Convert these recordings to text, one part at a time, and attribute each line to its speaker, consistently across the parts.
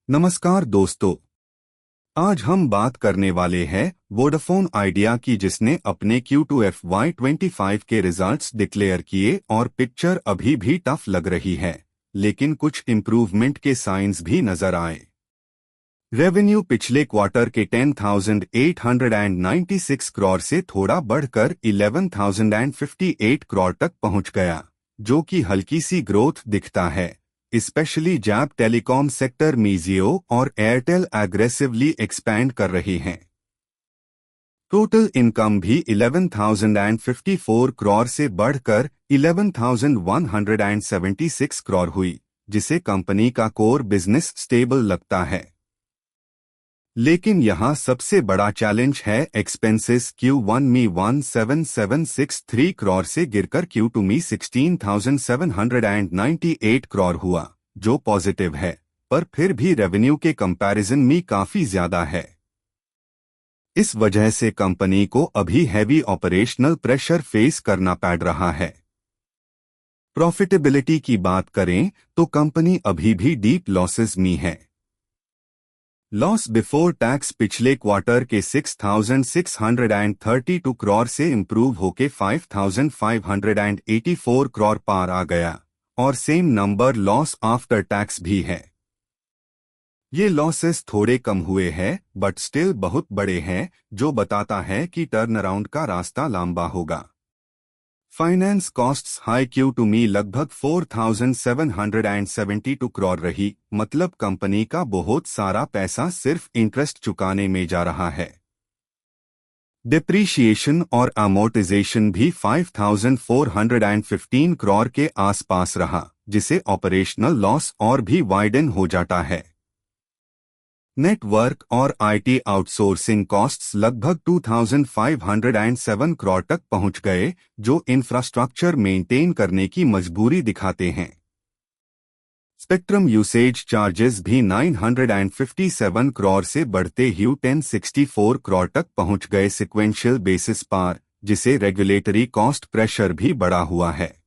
Speaker 1: नमस्कार दोस्तों। आज हम बात करने वाले हैं वोडाफोन आइडिया की, जिसने अपने Q2 FY25 के रिजल्ट्स डिक्लेयर किए और पिक्चर अभी भी टफ लग रही है, लेकिन कुछ इम्प्रूवमेंट के साइंस भी नजर आए। रेवेन्यू पिछले क्वार्टर के 10,896 करोड़ से थोड़ा बढ़कर 11,058 करोड़ तक पहुंच गया, जो कि हल्की सी ग्रोथ दिखता है। स्पेशली जब टेलीकॉम सेक्टर में जियो और एयरटेल एग्रेसिवली एक्सपैंड कर रहे हैं। टोटल इनकम भी 11,054 करोड़ से बढ़कर 11,176 करोड़ हुई, जिसे कंपनी का कोर बिजनेस स्टेबल लगता है। लेकिन यहाँ सबसे बड़ा चैलेंज है एक्सपेंसेस। Q1 में 17,763 करोड़ से गिरकर Q2 में 16,798 करोड़ हुआ, जो पॉजिटिव है, पर फिर भी रेवेन्यू के कंपैरिजन में काफी ज्यादा है। इस वजह से कंपनी को अभी हैवी ऑपरेशनल प्रेशर फेस करना पड़ रहा है। प्रॉफिटेबिलिटी की बात करें तो कंपनी अभी भी डीप लॉसेस में है। लॉस बिफोर टैक्स पिछले क्वार्टर के 6,632 करोड़ से इंप्रूव होके 5,584 करोड़ पार आ गया, और same number loss after tax भी है। ये लॉसेस थोड़े कम हुए हैं, बट स्टिल बहुत बड़े हैं, जो बताता है कि टर्नअराउंड का रास्ता लंबा होगा। फाइनेंस कॉस्ट्स हाई Q2 में लगभग 4,772 करोड़ रही, मतलब कंपनी का बहुत सारा पैसा सिर्फ इंटरेस्ट चुकाने में जा रहा है। डिप्रीशिएशन और अमोर्टाइजेशन भी 5,415 करोड़ के आसपास रहा, जिसे ऑपरेशनल लॉस और भी वाइडन हो जाता है। नेटवर्क और IT आउटसोर्सिंग कॉस्ट्स लगभग 2,507 करोड़ तक पहुंच गए, जो इंफ्रास्ट्रक्चर मेंटेन करने की मजबूरी दिखाते हैं। स्पेक्ट्रम यूसेज चार्जेस भी 957 करोड़ से बढ़ते हुए 1064 करोड़ तक पहुंच गए सिक्वेंशियल बेसिस पर, जिसे रेगुलेटरी कॉस्ट प्रेशर भी बढ़ा हुआ है।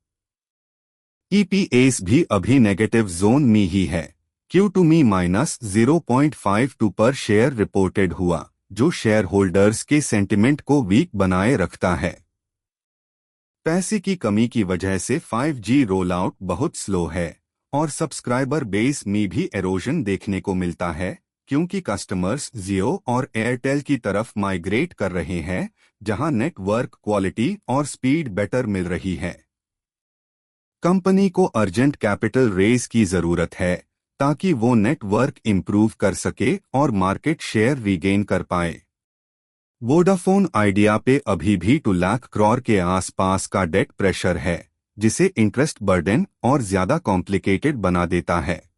Speaker 1: EPS भी अभी नेगेटिव जोन में ही है। Q2 में -0.52 पर शेयर रिपोर्टेड हुआ, जो शेयर होल्डर्स के सेंटिमेंट को वीक बनाए रखता है। पैसे की कमी की वजह से 5G रोल आउट बहुत स्लो है, और सब्सक्राइबर बेस में भी एरोजन देखने को मिलता है, क्योंकि कस्टमर्स जियो और एयरटेल की तरफ माइग्रेट कर रहे हैं, जहां नेटवर्क क्वालिटी और स्पीड बेटर मिल रही है। कंपनी को अर्जेंट कैपिटल रेज की जरूरत है, ताकि वो नेटवर्क इंप्रूव कर सके और मार्केट शेयर रीगेन कर पाए। वोडाफोन आइडिया पे अभी भी 2 लाख करोड़ के आसपास का डेट प्रेशर है, जिसे इंटरेस्ट बर्डन और ज्यादा कॉम्प्लिकेटेड बना देता है।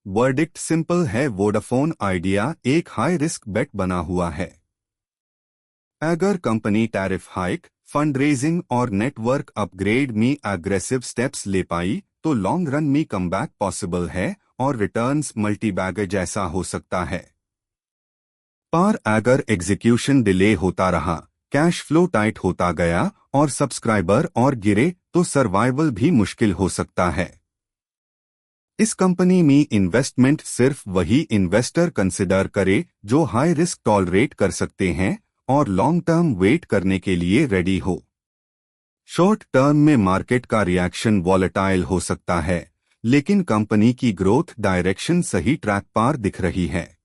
Speaker 1: वर्डिक्ट सिंपल है, वोडाफोन आइडिया एक हाई रिस्क बेट बना हुआ है। अगर company tariff hike, fund raising और नेटवर्क अपग्रेड में एग्रेसिव स्टेप्स ले पाई तो लॉन्ग रन में कमबैक पॉसिबल है और रिटर्न्स मल्टीबैगर जैसा हो सकता है। पर अगर एग्जीक्यूशन डिले होता रहा, कैश फ्लो टाइट होता गया और सब्सक्राइबर और गिरे, तो सर्वाइवल भी मुश्किल हो सकता है। इस कंपनी में इन्वेस्टमेंट सिर्फ वही इन्वेस्टर कंसिडर करे जो हाई रिस्क टॉलरेट कर सकते हैं और लॉन्ग टर्म वेट करने के लिए रेडी हो। शॉर्ट टर्म में मार्केट का रिएक्शन वॉलेटाइल हो सकता है, लेकिन कंपनी की ग्रोथ डायरेक्शन सही ट्रैक पर दिख रही है।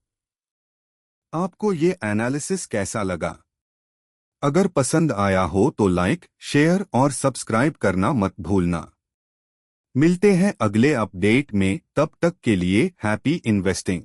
Speaker 1: आपको ये एनालिसिस कैसा लगा? अगर पसंद आया हो तो लाइक, शेयर और सब्सक्राइब करना मत भूलना। मिलते हैं अगले अपडेट में, तब तक के लिए हैप्पी इन्वेस्टिंग।